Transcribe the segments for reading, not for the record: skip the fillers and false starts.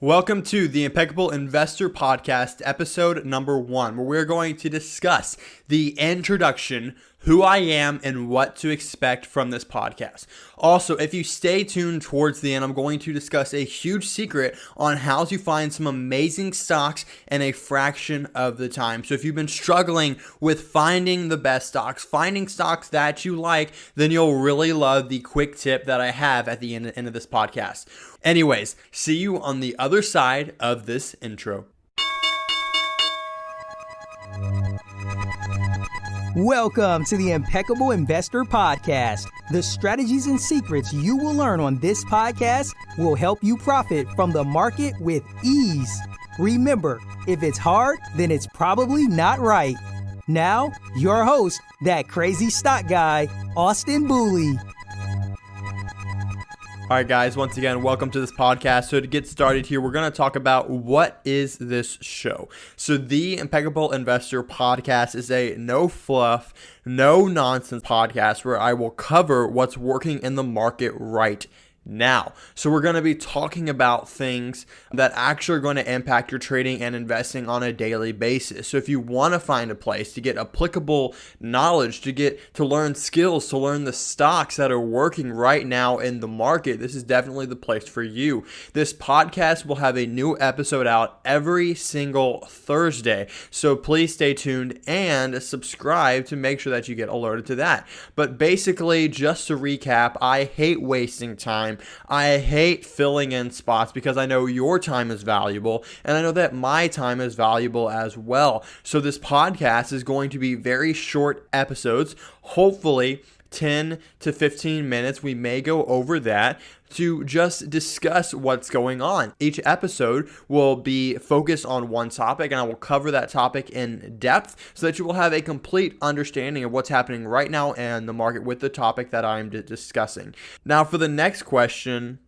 Welcome to the Impeccable Investor Podcast, episode number 1, where we're going to discuss the introduction, who I am, and what to expect from this podcast. Also, if you stay tuned towards the end, I'm going to discuss a huge secret on how to find some amazing stocks in a fraction of the time. So if you've been struggling with finding the best stocks, finding stocks that you like, then you'll really love the quick tip that I have at the end of this podcast. Anyways, see you on the other side of this intro. Welcome to the Impeccable Investor Podcast. The strategies and secrets you will learn on this podcast will help you profit from the market with ease. Remember, if it's hard, then it's probably not right. Now, your host, that crazy stock guy, Austin Booley. All right, guys, once again, welcome to this podcast. So to get started here, we're going to talk about what is this show. So the Impeccable Investor Podcast is a no fluff, no nonsense podcast where I will cover what's working in the market right now. So we're going to be talking about things that actually are going to impact your trading and investing on a daily basis. So if you want to find a place to get applicable knowledge, to learn skills, to learn the stocks that are working right now in the market, this is definitely the place for you. This podcast will have a new episode out every single Thursday. So please stay tuned and subscribe to make sure that you get alerted to that. But basically, just to recap, I hate wasting time. I hate filling in spots because I know your time is valuable and I know that my time is valuable as well. So this podcast is going to be very short episodes, hopefully 10 to 15 minutes. We may go over that to just discuss what's going on. Each episode will be focused on one topic, and I will cover that topic in depth so that you will have a complete understanding of what's happening right now in the market with the topic that I'm discussing. Now, for the next question,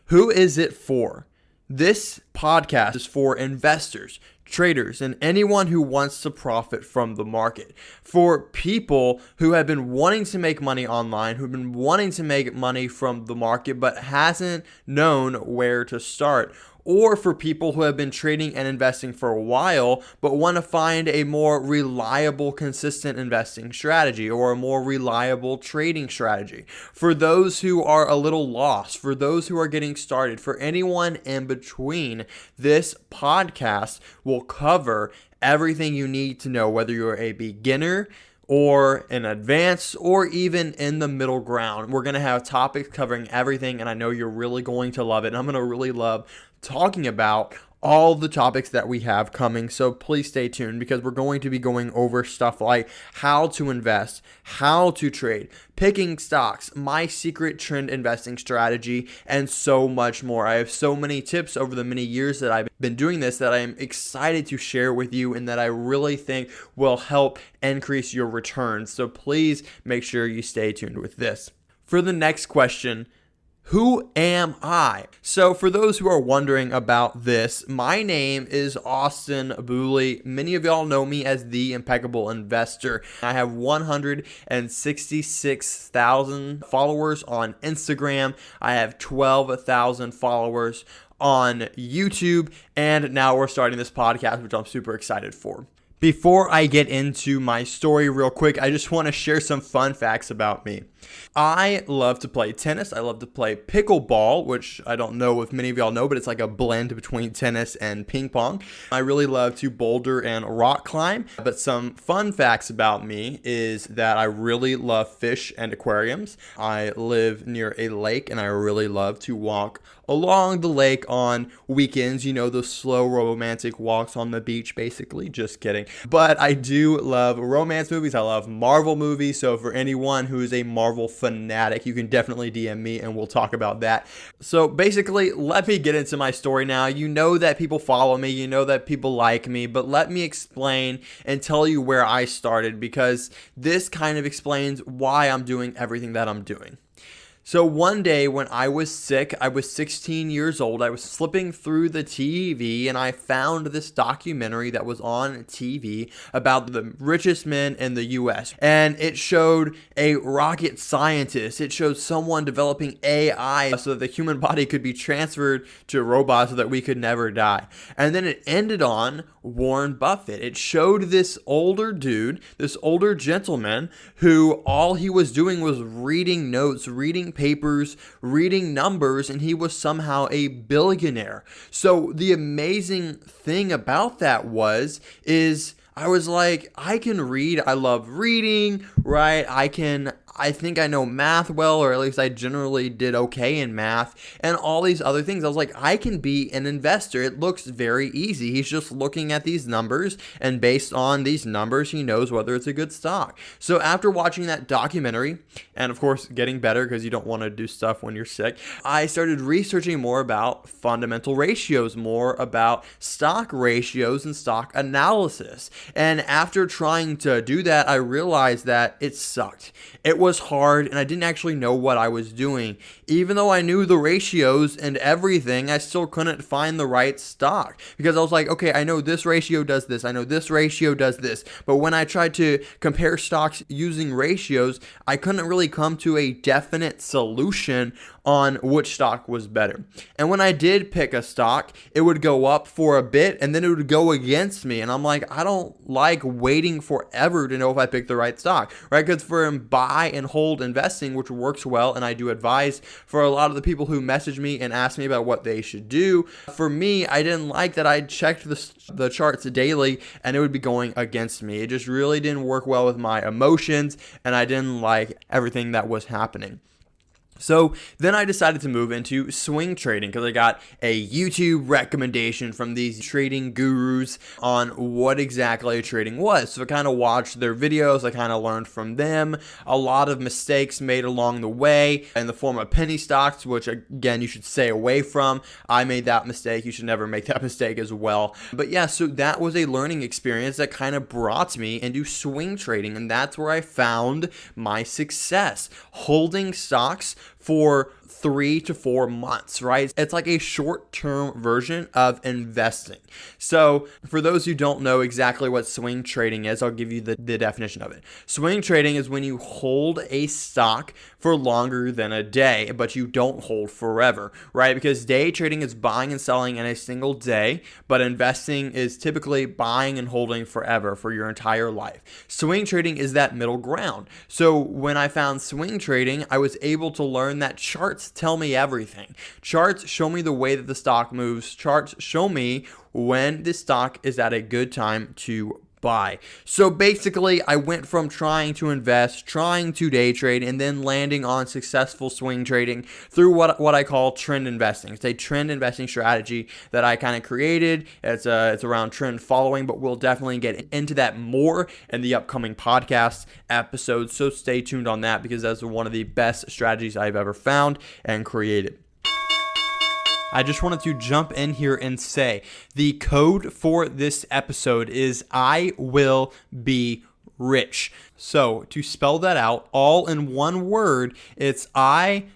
who is it for? This podcast is for investors, traders, and anyone who wants to profit from the market. For people who have been wanting to make money online, who've been wanting to make money from the market, but hasn't known where to start. Or for people who have been trading and investing for a while, but want to find a more reliable, consistent investing strategy or a more reliable trading strategy. For those who are a little lost, for those who are getting started, for anyone in between, this podcast will cover everything you need to know, whether you're a beginner or an advanced, or even in the middle ground. We're going to have topics covering everything, and I know you're really going to love it. And I'm going to really love talking about all the topics that we have coming. So please stay tuned because we're going to be going over stuff like how to invest, how to trade, picking stocks, my secret trend investing strategy, and so much more. I have so many tips over the many years that I've been doing this that I am excited to share with you and that I really think will help increase your returns. So please make sure you stay tuned with this. For the next question, who am I? So for those who are wondering about this, my name is Austin Booley. Many of y'all know me as the Impeccable Investor. I have 166,000 followers on Instagram. I have 12,000 followers on YouTube. And now we're starting this podcast, which I'm super excited for. Before I get into my story real quick, I just want to share some fun facts about me. I love to play tennis. I love to play pickleball, which I don't know if many of y'all know, but it's like a blend between tennis and ping pong. I really love to boulder and rock climb. But some fun facts about me is that I really love fish and aquariums. I live near a lake and I really love to walk along the lake on weekends. You know, those slow romantic walks on the beach, basically. Just kidding. But I do love romance movies. I love Marvel movies. So for anyone who is a Marvel fanatic, you can definitely DM me and we'll talk about that. So basically, let me get into my story now. You know that people follow me, you know that people like me, but let me explain and tell you where I started because this kind of explains why I'm doing everything that I'm doing. So one day when I was sick, I was 16 years old, I was flipping through the TV and I found this documentary that was on TV about the richest men in the US. And it showed a rocket scientist. It showed someone developing AI so that the human body could be transferred to robots so that we could never die. And then it ended on Warren Buffett. It showed this older dude, this older gentleman who all he was doing was reading notes, reading papers, reading numbers, and he was somehow a billionaire. So the amazing thing about that is I was like, I can read. I love reading, right? I think I know math well, or at least I generally did okay in math and all these other things. I was like, I can be an investor. It looks very easy. He's just looking at these numbers, and based on these numbers, he knows whether it's a good stock. So after watching that documentary, and of course getting better because you don't want to do stuff when you're sick, I started researching more about fundamental ratios, more about stock ratios and stock analysis. And after trying to do that, I realized that it sucked. It was hard, and I didn't actually know what I was doing. Even though I knew the ratios and everything, I still couldn't find the right stock because I was like, okay, I know this ratio does this. I know this ratio does this. But when I tried to compare stocks using ratios, I couldn't really come to a definite solution on which stock was better. And when I did pick a stock, it would go up for a bit and then it would go against me. And I'm like, I don't like waiting forever to know if I picked the right stock, right? Because for buy and hold investing, which works well, and I do advise for a lot of the people who message me and ask me about what they should do, for me, I didn't like that I checked the charts daily and it would be going against me. It just really didn't work well with my emotions, and I didn't like everything that was happening. So then I decided to move into swing trading because I got a YouTube recommendation from these trading gurus on what exactly trading was. So I kind of watched their videos. I kind of learned from them. A lot of mistakes made along the way in the form of penny stocks, which again, you should stay away from. I made that mistake. You should never make that mistake as well. But yeah, so that was a learning experience that kind of brought me into swing trading. And that's where I found my success, holding stocks for 3 to 4 months, right? It's like a short-term version of investing. So for those who don't know exactly what swing trading is, I'll give you the definition of it. Swing trading is when you hold a stock for longer than a day, but you don't hold forever, right? Because day trading is buying and selling in a single day, but investing is typically buying and holding forever for your entire life. Swing trading is that middle ground. So when I found swing trading, I was able to learn that charts tell me everything. Charts show me the way that the stock moves. Charts show me when the stock is at a good time to buy. So basically, I went from trying to invest, trying to day trade, and then landing on successful swing trading through what I call trend investing. It's a trend investing strategy that I kind of created. It's around trend following, but we'll definitely get into that more in the upcoming podcast episodes. So stay tuned on that because that's one of the best strategies I've ever found and created. I just wanted to jump in here and say the code for this episode is I will be rich. So to spell that out all in one word, it's IWILLBERICH.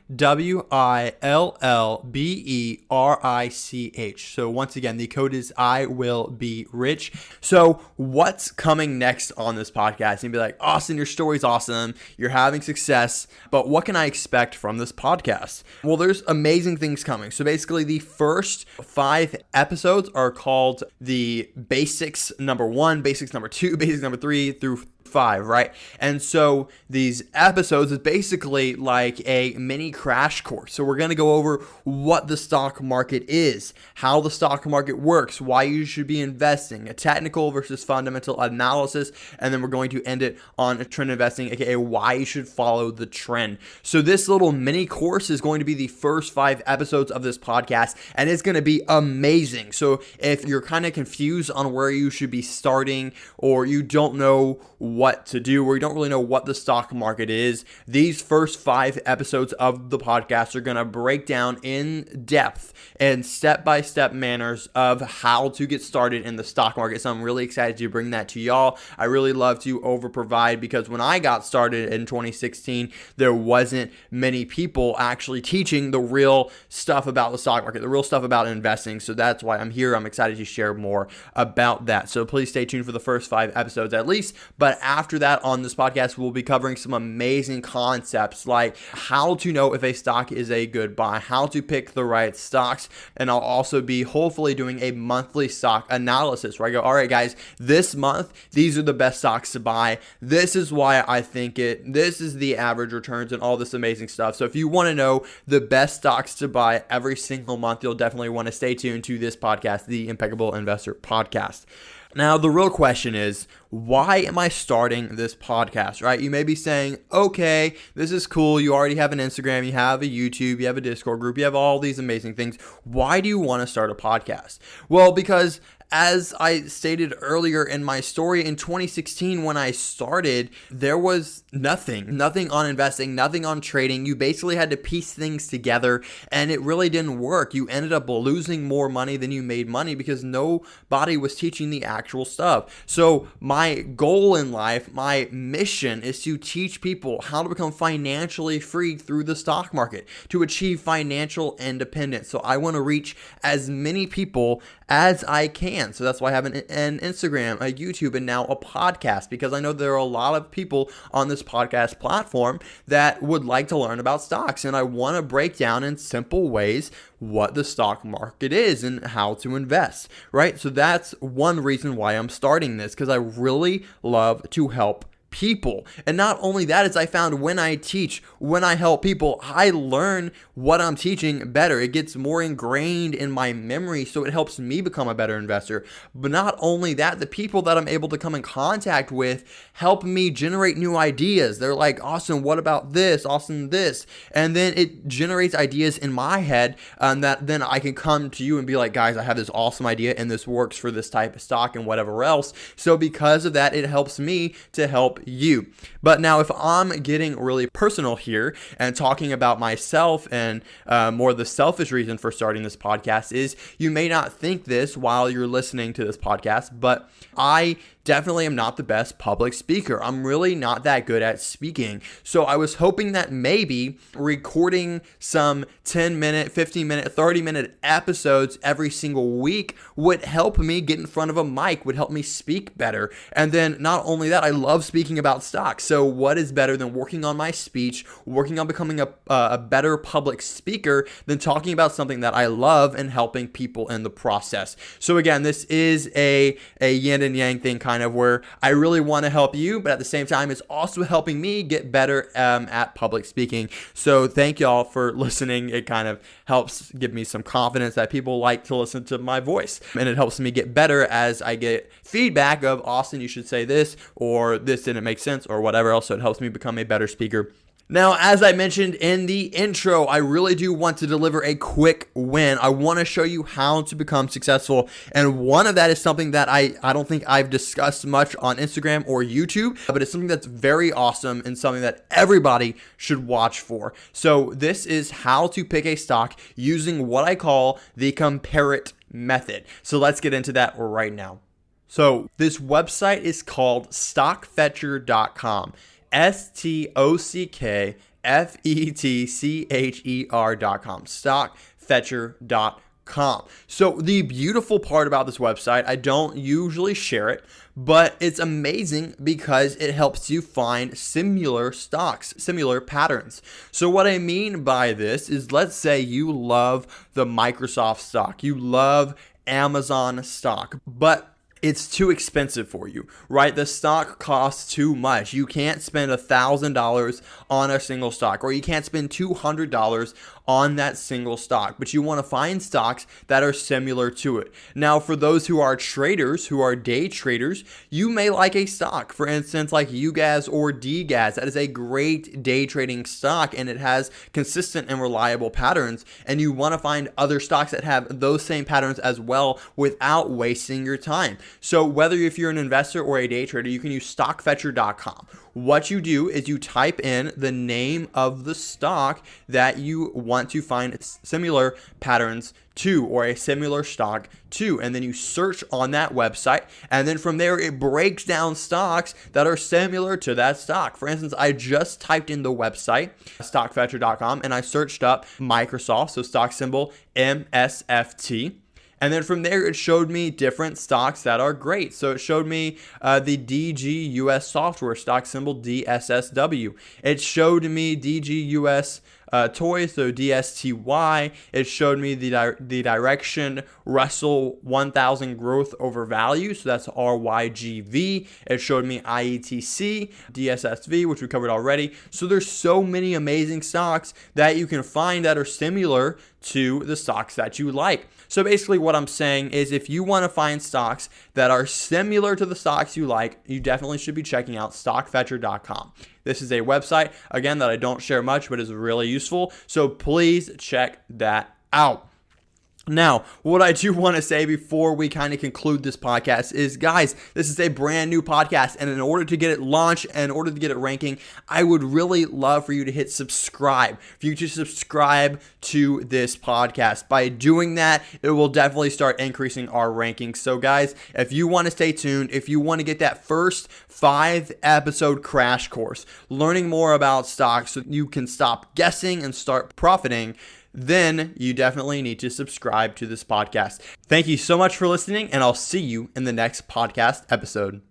So once again, the code is I will be rich. So what's coming next on this podcast? You'd be like, Austin, your story's awesome. You're having success, but what can I expect from this podcast? Well, there's amazing things coming. So basically the first 5 episodes are called the basics number 1, basics number 2, basics number 3 through 5, right? And so these episodes is basically like a mini crash course. So we're going to go over what the stock market is, how the stock market works, why you should be investing, a technical versus fundamental analysis, and then we're going to end it on trend investing, aka why you should follow the trend. So this little mini course is going to be the first 5 episodes of this podcast, and it's going to be amazing. So if you're kind of confused on where you should be starting, or you don't know what what to do, or you don't really know what the stock market is, these first 5 episodes of the podcast are going to break down in depth and step-by-step manners of how to get started in the stock market. So I'm really excited to bring that to y'all. I really love to over-provide, because when I got started in 2016, there wasn't many people actually teaching the real stuff about the stock market, the real stuff about investing. So that's why I'm here. I'm excited to share more about that. So please stay tuned for the first 5 episodes at least. But after that, on this podcast, we'll be covering some amazing concepts like how to know if a stock is a good buy, how to pick the right stocks, and I'll also be hopefully doing a monthly stock analysis where I go, all right, guys, this month, these are the best stocks to buy. This is why I think it. This is the average returns and all this amazing stuff. So if you want to know the best stocks to buy every single month, you'll definitely want to stay tuned to this podcast, the Impeccable Investor Podcast. Now, the real question is, why am I starting this podcast, right? You may be saying, okay, this is cool. You already have an Instagram, you have a YouTube, you have a Discord group, you have all these amazing things. Why do you want to start a podcast? Well, because as I stated earlier in my story, in 2016, when I started, there was nothing on investing, nothing on trading. You basically had to piece things together, and it really didn't work. You ended up losing more money than you made money because nobody was teaching the actual stuff. So my goal in life, my mission is to teach people how to become financially free through the stock market, to achieve financial independence. So I want to reach as many people as I can. So that's why I have an Instagram, a YouTube, and now a podcast, because I know there are a lot of people on this podcast platform that would like to learn about stocks. And I want to break down in simple ways what the stock market is and how to invest, right? So that's one reason why I'm starting this, because I really love to help people. And not only that, is I found when I teach, when I help people, I learn what I'm teaching better. It gets more ingrained in my memory, so it helps me become a better investor. But not only that, the people that I'm able to come in contact with help me generate new ideas. They're like, Austin, what about this? Austin, this. And then it generates ideas in my head that then I can come to you and be like, guys, I have this awesome idea and this works for this type of stock and whatever else. So because of that, it helps me to help you. But now, if I'm getting really personal here and talking about myself, and more the selfish reason for starting this podcast is, you may not think this while you're listening to this podcast, but I definitely am not the best public speaker. I'm really not that good at speaking. So I was hoping that maybe recording some 10-minute, 15-minute, 30-minute episodes every single week would help me get in front of a mic, would help me speak better. And then not only that, I love speaking about stocks. So what is better than working on my speech, working on becoming a better public speaker than talking about something that I love and helping people in the process? So again, this is a yin and yang thing, kind of where I really want to help you, but at the same time, it's also helping me get better at public speaking. So thank y'all for listening. It kind of helps give me some confidence that people like to listen to my voice, and it helps me get better as I get feedback of, Austin, you should say this, or this didn't make sense, or whatever else. So it helps me become a better speaker. Now, as I mentioned in the intro, I really do want to deliver a quick win. I want to show you how to become successful. And one of that is something that I don't think I've discussed much on Instagram or YouTube, but it's something that's very awesome and something that everybody should watch for. So this is how to pick a stock using what I call the compare it method. So let's get into that right now. So this website is called stockfetcher.com. StockFetcher.com, stockfetcher.com. So the beautiful part about this website, I don't usually share it, but it's amazing because it helps you find similar stocks, similar patterns. So what I mean by this is, let's say you love the Microsoft stock, you love Amazon stock, but it's too expensive for you, right? The stock costs too much. You can't spend $1,000 on a single stock, or you can't spend $200 on that single stock, but you want to find stocks that are similar to it. Now, for those who are traders, who are day traders, you may like a stock, for instance, like UGAZ or DGAZ. That is a great day trading stock, and it has consistent and reliable patterns, and you want to find other stocks that have those same patterns as well without wasting your time. So whether if you're an investor or a day trader, you can use stockfetcher.com. What you do is you type in the name of the stock that you want to find similar patterns to, or a similar stock to, and then you search on that website, and then from there it breaks down stocks that are similar to that stock. For instance, I just typed in the website stockfetcher.com and I searched up Microsoft, so stock symbol MSFT. And then from there, it showed me different stocks that are great. So it showed me the DG US Software, stock symbol DSSW. It showed me DG US Toys, so DSTY. It showed me the Direction Russell 1000 Growth Over Value, so that's RYGV. It showed me IETC, DSSV, which we covered already. So there's so many amazing stocks that you can find that are similar to the stocks that you like. So basically what I'm saying is, if you want to find stocks that are similar to the stocks you like, you definitely should be checking out stockfetcher.com. This is a website, again, that I don't share much, but is really useful. So please check that out. Now, what I do want to say before we kind of conclude this podcast is, guys, this is a brand new podcast, and in order to get it launched and in order to get it ranking, I would really love for you to hit subscribe. For you to subscribe to this podcast. By doing that, it will definitely start increasing our rankings. So, guys, if you want to stay tuned, if you want to get that first 5-episode crash course, learning more about stocks so you can stop guessing and start profiting, then you definitely need to subscribe to this podcast. Thank you so much for listening, and I'll see you in the next podcast episode.